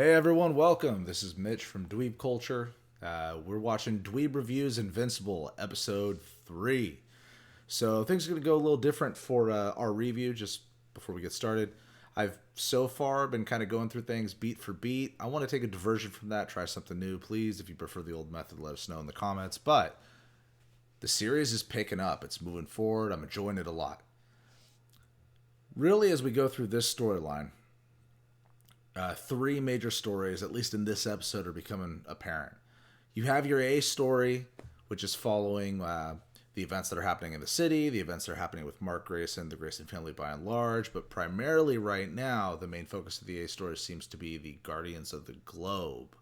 Hey everyone, welcome. This is Mitch from Dweeb Culture. We're watching Dweeb Reviews Invincible, Episode 3. So things are going to go a little different for our review just before we get started. I've so far been kind of going through things beat for beat. I want to take a diversion from that, try something new. Please, if you prefer the old method, let us know in the comments. But the series is picking up. It's moving forward. I'm enjoying it a lot. Really, as we go through this storyline, three major stories, at least in this episode, are becoming apparent. You have your A story, which is following the events that are happening in the city, the events that are happening with Mark Grayson, the Grayson family by and large, but primarily right now, the main focus of the A story seems to be the Guardians of the Globe.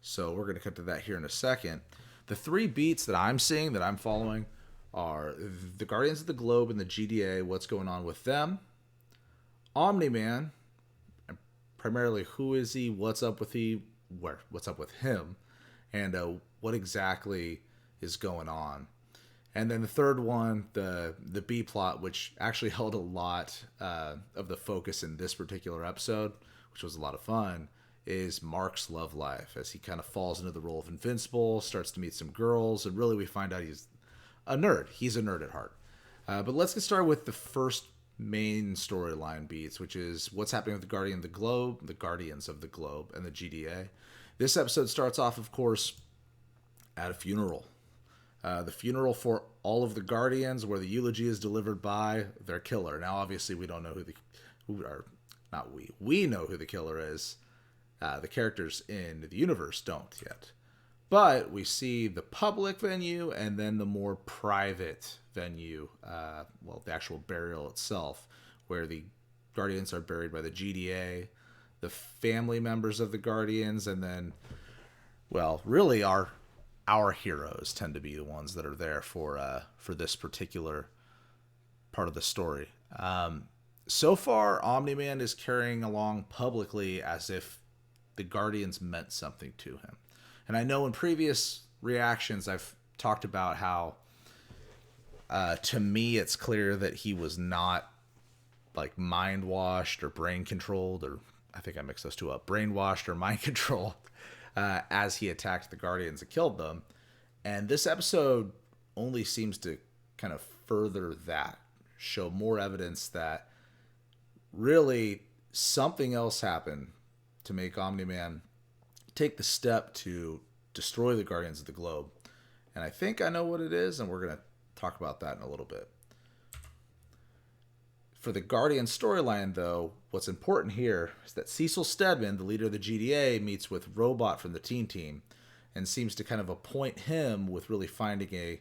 So we're going to cut to that here in a second. The three beats that I'm seeing, that I'm following, are the Guardians of the Globe and the GDA, what's going on with them, Omni-Man, primarily who is he, what's up with what's up with him, and what exactly is going on. And then the third one, the B plot, which actually held a lot of the focus in this particular episode, which was a lot of fun, is Mark's love life as he kind of falls into the role of Invincible, starts to meet some girls, and really we find out he's a nerd. He's a nerd at heart. But let's get started with the first main storyline beats, which is what's happening with the Guardians of the Globe, and the GDA. This episode starts off, of course, at a funeral. The funeral for all of the Guardians, where the eulogy is delivered by their killer. Now, obviously, we don't know we know who the killer is. The characters in the universe don't yet. But we see the public venue and then the more private venue, the actual burial itself, where the Guardians are buried by the GDA, the family members of the Guardians, and then, really our heroes tend to be the ones that are there for this particular part of the story. So far, Omni-Man is carrying along publicly as if the Guardians meant something to him. And I know in previous reactions I've talked about how, to me, it's clear that he was not like mind washed or brain controlled, or I think I mixed those two up, brainwashed or mind controlled, as he attacked the Guardians and killed them. And this episode only seems to kind of further that, show more evidence that really something else happened to make Omni-Man take the step to destroy the Guardians of the Globe. And I think I know what it is, and we're going to talk about that in a little bit. For the Guardian storyline, though, what's important here is that Cecil Stedman, the leader of the GDA, meets with Robot from the Teen Team and seems to kind of appoint him with really finding a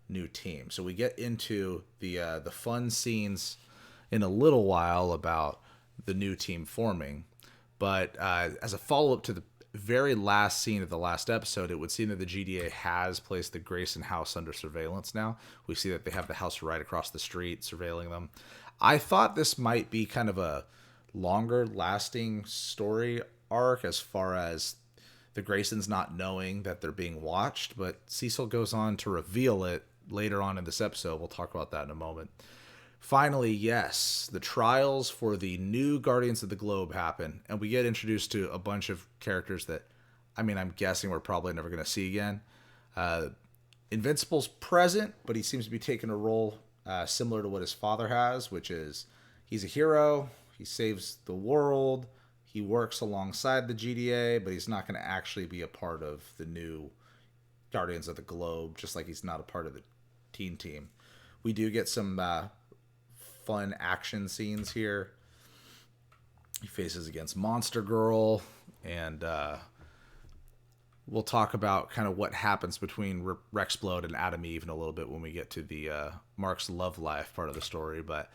new team. So we get into the fun scenes in a little while about the new team forming. But as a follow-up to the very last scene of the last episode, it would seem that the GDA has placed the Grayson house under surveillance now. We see that they have the house right across the street surveilling them. I thought this might be kind of a longer-lasting story arc as far as the Graysons not knowing that they're being watched, but Cecil goes on to reveal it later on in this episode. We'll talk about that in a moment. Finally, yes, the trials for the new Guardians of the Globe happen, and we get introduced to a bunch of characters that, I'm guessing we're probably never going to see again. Invincible's present, but he seems to be taking a role similar to what his father has, which is he's a hero, he saves the world, he works alongside the GDA, but he's not going to actually be a part of the new Guardians of the Globe, just like he's not a part of the Teen Team. We do get some fun action scenes here. He faces against Monster Girl, and we'll talk about kind of what happens between Rexplode and Adam Eve in a little bit when we get to the Mark's love life part of the story. But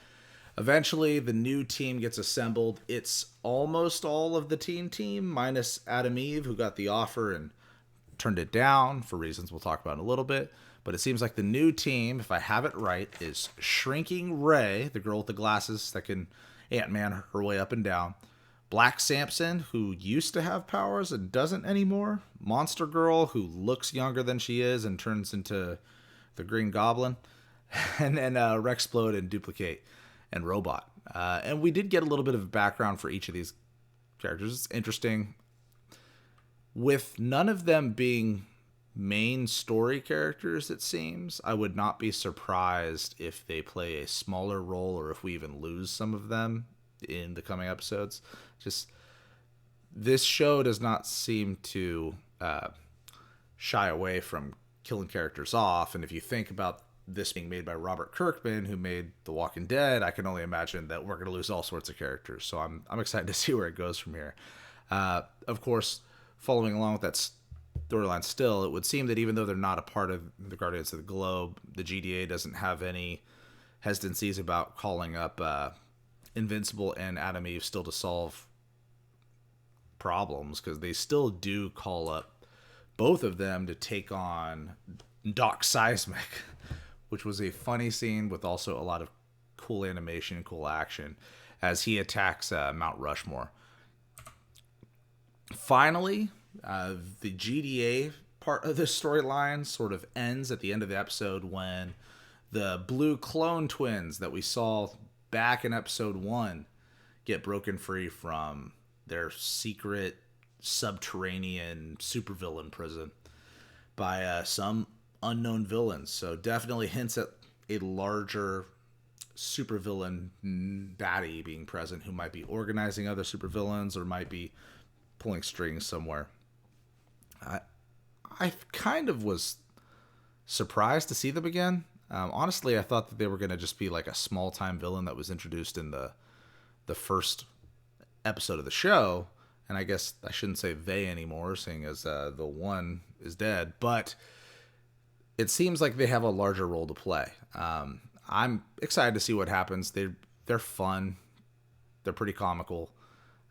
eventually the new team gets assembled. It's almost all of the Teen Team minus Adam Eve, who got the offer and turned it down for reasons we'll talk about in a little bit. But it seems like the new team, if I have it right, is Shrinking Ray, the girl with the glasses that can Ant-Man her way up and down. Black Samson, who used to have powers and doesn't anymore. Monster Girl, who looks younger than she is and turns into the Green Goblin. And then Rexplode and Duplicate and Robot. And we did get a little bit of background for each of these characters. It's interesting. With none of them being main story characters, it seems, I would not be surprised if they play a smaller role or if we even lose some of them in the coming episodes. Just, this show does not seem to shy away from killing characters off. And if you think about this being made by Robert Kirkman, who made The Walking Dead, I can only imagine that we're going to lose all sorts of characters. So I'm excited to see where it goes from here. Of course, following along with that storyline still, it would seem that even though they're not a part of the Guardians of the Globe, the GDA doesn't have any hesitancies about calling up Invincible and Adam Eve still to solve problems, because they still do call up both of them to take on Doc Seismic, which was a funny scene with also a lot of cool animation and cool action as he attacks Mount Rushmore. Finally, the GDA part of the storyline sort of ends at the end of the episode when the blue clone twins that we saw back in episode 1 get broken free from their secret subterranean supervillain prison by some unknown villains. So definitely hints at a larger supervillain baddie being present who might be organizing other supervillains or might be pulling strings somewhere. I kind of was surprised to see them again. Honestly, I thought that they were going to just be like a small-time villain that was introduced in the first episode of the show. And I guess I shouldn't say they anymore, seeing as the one is dead. But it seems like they have a larger role to play. I'm excited to see what happens. They're fun. They're pretty comical.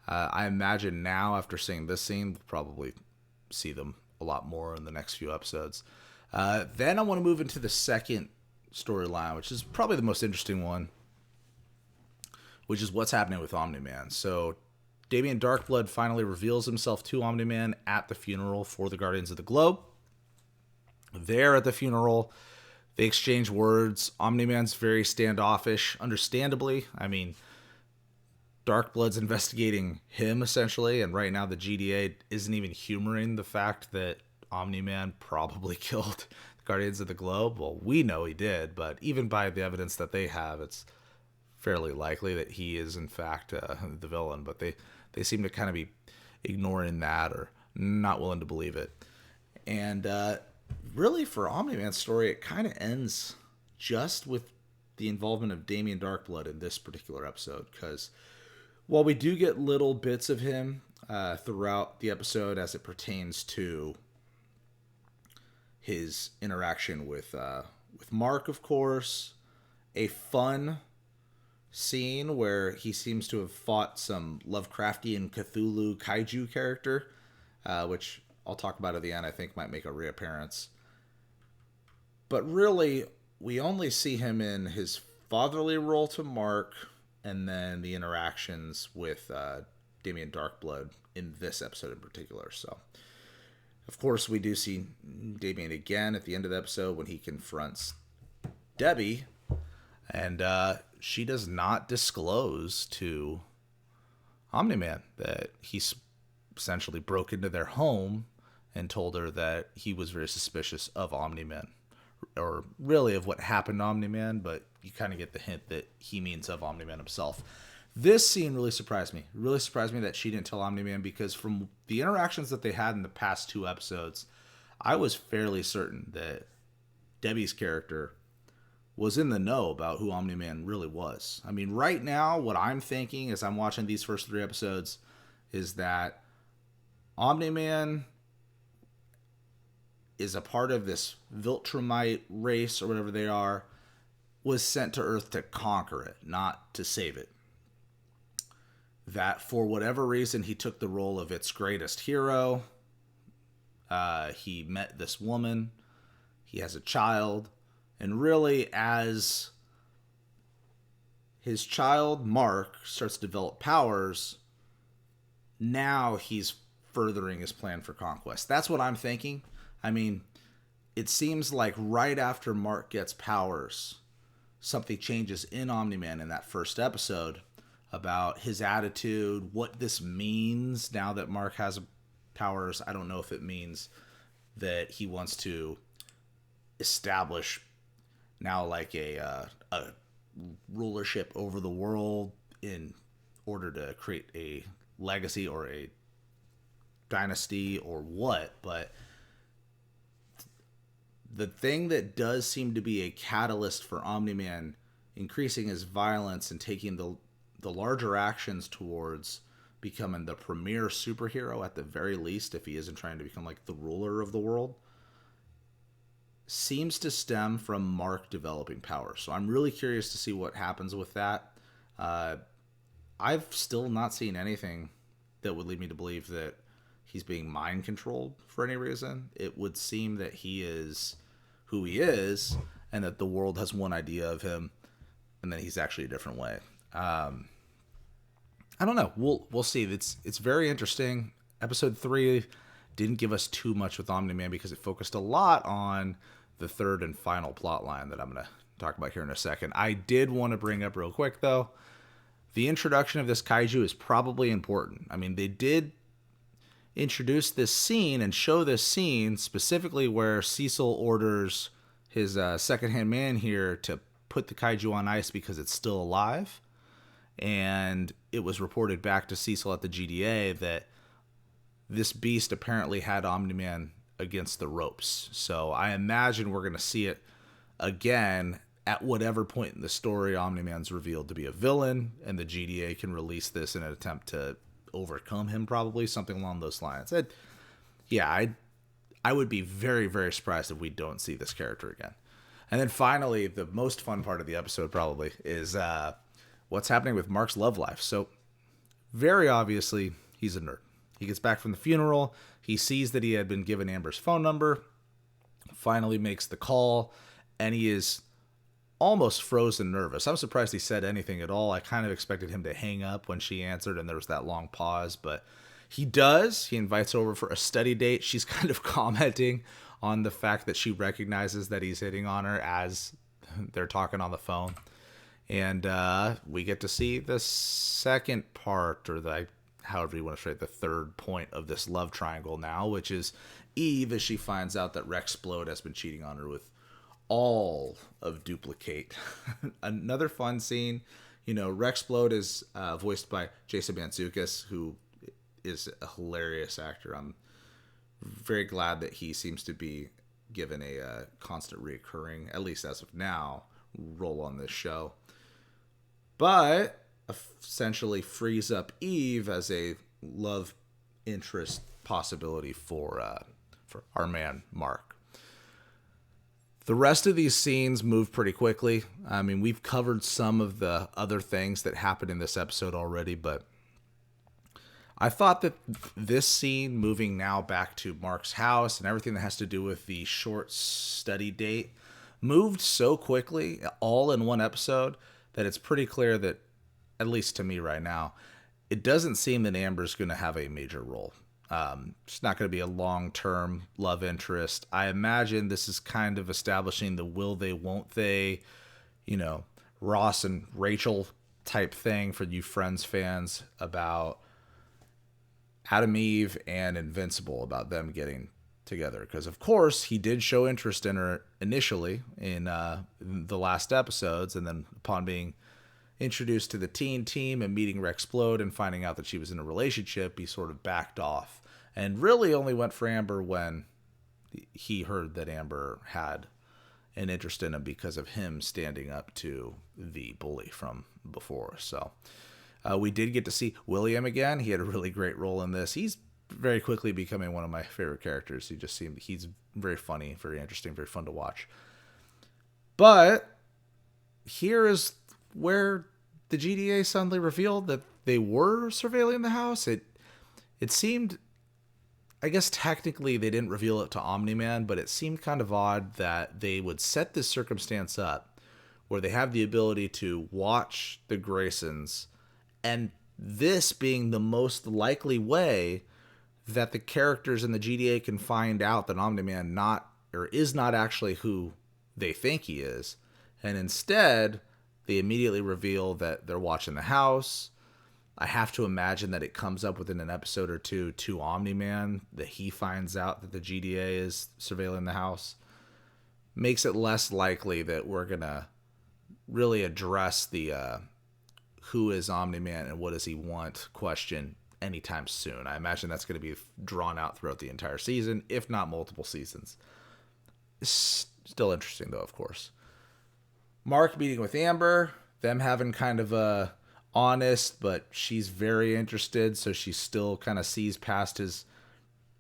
I imagine now, after seeing this scene, we'll probably see them a lot more in the next few episodes. Then I want to move into the second storyline, which is probably the most interesting one, which is what's happening with Omni-Man. So Damien Darkblood finally reveals himself to Omni-Man at the funeral for the Guardians of the Globe. There at the funeral, they exchange words. Omni-Man's very standoffish, understandably. I mean, Darkblood's investigating him, essentially, and right now the GDA isn't even humoring the fact that Omni-Man probably killed the Guardians of the Globe. Well, we know he did, but even by the evidence that they have, it's fairly likely that he is, in fact, the villain. But they seem to kind of be ignoring that or not willing to believe it. And really, for Omni-Man's story, it kind of ends just with the involvement of Damien Darkblood in this particular episode, because while we do get little bits of him throughout the episode as it pertains to his interaction with Mark, of course, a fun scene where he seems to have fought some Lovecraftian Cthulhu kaiju character, which I'll talk about at the end, I think might make a reappearance. But really, we only see him in his fatherly role to Mark, and then the interactions with Damien Darkblood in this episode in particular. So, of course, we do see Damien again at the end of the episode when he confronts Debbie, and she does not disclose to Omni-Man that he's essentially broke into their home and told her that he was very suspicious of Omni-Man, or really of what happened to Omni-Man, but you kind of get the hint that he means of Omni-Man himself. This scene really surprised me. It really surprised me that she didn't tell Omni-Man, because from the interactions that they had in the past 2 episodes, I was fairly certain that Debbie's character was in the know about who Omni-Man really was. I mean, right now, what I'm thinking as I'm watching these first 3 episodes is that Omni-Man is a part of this Viltrumite race, or whatever they are, was sent to Earth to conquer it, not to save it. That for whatever reason, he took the role of its greatest hero. He met this woman. He has a child. And really, as his child, Mark, starts to develop powers, now he's furthering his plan for conquest. That's what I'm thinking. I mean, it seems like right after Mark gets powers, something changes in Omni-Man in that first episode. about his attitude, what this means now that Mark has powers. I don't know if it means that he wants to establish now like a rulership over the world in order to create a legacy or a dynasty or what, but the thing that does seem to be a catalyst for Omni-Man increasing his violence and taking the larger actions towards becoming the premier superhero at the very least, if he isn't trying to become like the ruler of the world, seems to stem from Mark developing power. So I'm really curious to see what happens with that. I've still not seen anything that would lead me to believe that he's being mind controlled for any reason. It would seem that he is who he is and that the world has one idea of him and that he's actually a different way. I don't know. We'll see. It's very interesting. Episode 3 didn't give us too much with Omni-Man because it focused a lot on the third and final plot line that I'm going to talk about here in a second. I did want to bring up real quick, though, the introduction of this kaiju is probably important. I mean, they did introduce this scene and show this scene specifically where Cecil orders his second-hand man here to put the kaiju on ice because it's still alive. And it was reported back to Cecil at the GDA that this beast apparently had Omni-Man against the ropes. So I imagine we're going to see it again at whatever point in the story Omni-Man's revealed to be a villain, and the GDA can release this in an attempt to overcome him, probably something along those lines. I would be very, very surprised if we don't see this character again. And then finally, the most fun part of the episode probably is what's happening with Mark's love life. So very obviously, he's a nerd. He gets back from the funeral. He sees that he had been given Amber's phone number, finally makes the call, and he is almost frozen nervous. I'm surprised he said anything at all. I kind of expected him to hang up when she answered and there was that long pause, but he does. He invites her over for a study date. She's kind of commenting on the fact that she recognizes that he's hitting on her as they're talking on the phone. And we get to see the second part, or however you want to say it, the third point of this love triangle now, which is Eve as she finds out that Rexplode has been cheating on her with all of Duplicate. Another fun scene. Rexplode is voiced by Jason Mantzoukas, who is a hilarious actor. I'm very glad that he seems to be given a constant reoccurring, at least as of now, role on this show. But essentially frees up Eve as a love interest possibility for our man Mark. The rest of these scenes move pretty quickly. I mean, we've covered some of the other things that happened in this episode already, but I thought that this scene moving now back to Mark's house and everything that has to do with the short study date moved so quickly, all in one episode, that it's pretty clear that, at least to me right now, it doesn't seem that Amber's going to have a major role. She's not going to be a long-term love interest. I imagine this is kind of establishing the will they, won't they, Ross and Rachel type thing for you Friends fans about Adam Eve and Invincible, about them getting together. Because, of course, he did show interest in her initially in the last episodes, and then upon being introduced to the teen team and meeting Rexplode and finding out that she was in a relationship, he sort of backed off and really only went for Amber when he heard that Amber had an interest in him because of him standing up to the bully from before. So we did get to see William again. He had a really great role in this. He's very quickly becoming one of my favorite characters. He's very funny, very interesting, very fun to watch. But here is where the GDA suddenly revealed that they were surveilling the house. It seemed, I guess technically they didn't reveal it to Omni-Man, but it seemed kind of odd that they would set this circumstance up where they have the ability to watch the Graysons, and this being the most likely way that the characters in the GDA can find out that Omni-Man is not actually who they think he is, and instead they immediately reveal that they're watching the house. I have to imagine that it comes up within an episode or two to Omni-Man that he finds out that the GDA is surveilling the house. Makes it less likely that we're going to really address the who is Omni-Man and what does he want question anytime soon. I imagine that's going to be drawn out throughout the entire season, if not multiple seasons. It's still interesting, though, of course. Mark meeting with Amber, them having kind of a honest, but she's very interested, so she still kind of sees past his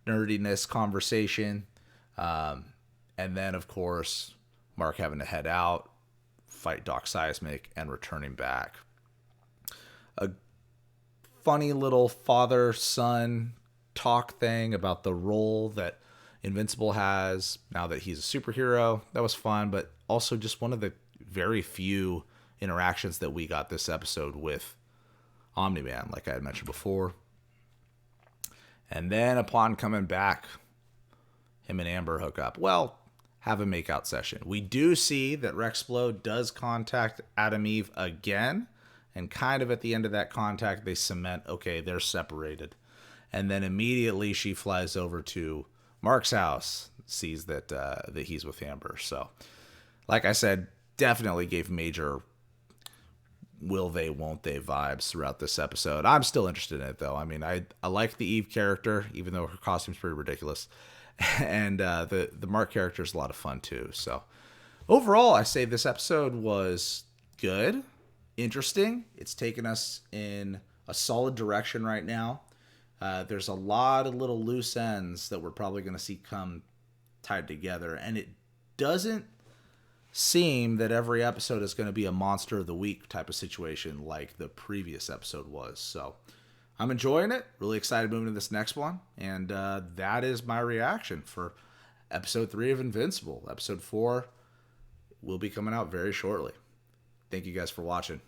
nerdiness conversation. And then, of course, Mark having to head out, fight Doc Seismic, and returning back. A funny little father-son talk thing about the role that Invincible has now that he's a superhero. That was fun, but also just one of the very few interactions that we got this episode with Omni-Man, like I had mentioned before. And then upon coming back, him and Amber hook up. Well, have a makeout session. We do see that Rexplode does contact Adam Eve again, and kind of at the end of that contact, they cement, okay, they're separated. And then immediately she flies over to Mark's house, sees that he's with Amber. So, like I said, definitely gave major will they, won't they vibes throughout this episode. I'm still interested in it, though. I mean, I like the Eve character, even though her costume's pretty ridiculous. And the Mark character is a lot of fun, too. So, overall, I say this episode was good, interesting. It's taken us in a solid direction right now. There's a lot of little loose ends that we're probably going to see come tied together. And it doesn't seem that every episode is going to be a monster of the week type of situation like the previous episode was. So I'm enjoying it. Really excited moving to this next one. And that is my reaction for episode 3 of Invincible. Episode 4 will be coming out very shortly. Thank you guys for watching.